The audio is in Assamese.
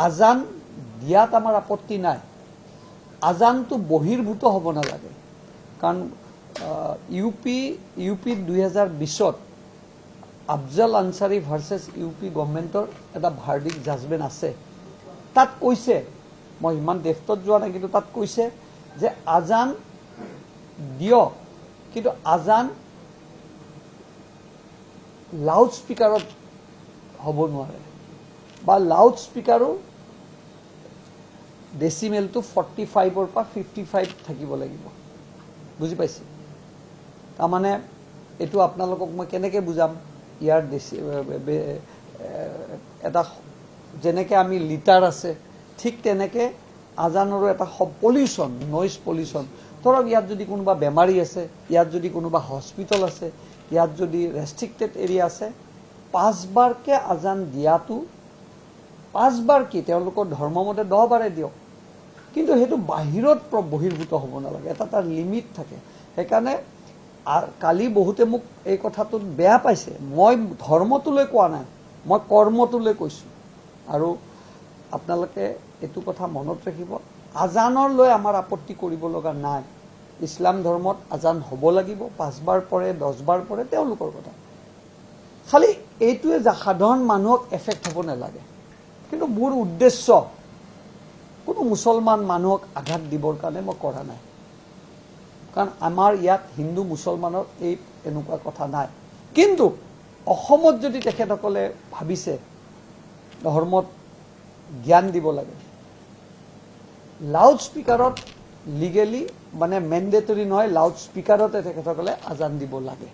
আজান দিয়াত আমাৰ আপত্তি নাই, আজানটো বহিৰ্ভূত হ'ব নালাগে। কাৰণ ইউপি 2020ত আফজাল আনচাৰী ভাৰ্চেছ ইউপি গভৰ্ণমেণ্টৰ এটা ভাৰ্ডিক্ট জাজমেণ্ট আছে। তাত কৈছে, মই ইমান ডেফটত যোৱা নাই, কিন্তু তাত কৈছে যে আজান দিয়ক, কিন্তু আজান লাউড স্পীকাৰত হ'ব নোৱাৰে, বা লাউড স্পীকাৰো ডেচিমেলটো 45ৰ পৰা 55 থাকিব লাগিব। বুজি পাইছে? তাৰমানে এইটো আপোনালোকক মই কেনেকৈ বুজাম, ইয়াৰ এটা যেনেকৈ আমি লিটাৰ আছে, ঠিক তেনেকৈ আজানৰো এটা পলিউশ্যন, নইজ পলিউশ্যন। ধৰক ইয়াত যদি কোনোবা বেমাৰী আছে, ইয়াত যদি কোনোবা হস্পিটেল আছে, ইয়াত যদি ৰেষ্ট্ৰিক্টেড এৰিয়া আছে, 5 বাৰকৈ আজান দিয়াটো, 5 বাৰ কি তেওঁলোকৰ ধৰ্মমতে 10 বাৰে দিয়ক, কিন্তু সেইটো বাহিৰত বহিৰ্ভূত হ'ব নালাগে, এটা তাৰ লিমিট থাকে। সেইকাৰণে কালি বহুতে মোক এই কথাটোত বেয়া পাইছে, মই ধৰ্মটোলৈ কোৱা নাই, মই কৰ্মটোলৈ কৈছোঁ। আৰু আপোনালোকে এইটো কথা মনত ৰাখিব, আজানলৈ আমাৰ আপত্তি কৰিব লগা নাই। ইছলাম ধৰ্মত আজান হ'ব লাগিব, 5 বাৰ পৰে, 10 বাৰ পৰে, তেওঁলোকৰ কথা। খালি এইটোৱে সাধাৰণ মানুহক এফেক্ট হ'ব নালাগে। কিন্তু মোৰ উদ্দেশ্য কোনো মুছলমান মানুহক আঘাত দিবৰ কাৰণে মই কৰা নাই, কাৰণ আমাৰ ইয়াত হিন্দু মুছলমানৰ এনেকুৱা কথা নাই। কিন্তু অসমত যদি তেখেতসকলে ভাবিছে ধৰ্মত জ্ঞান দিব লাগে, লাউড স্পীকাৰত লিগেলি মানে মেণ্ডেটৰী নহয়, লাউড স্পীকাৰতে তেখেতসকলে আজান দিব লাগে।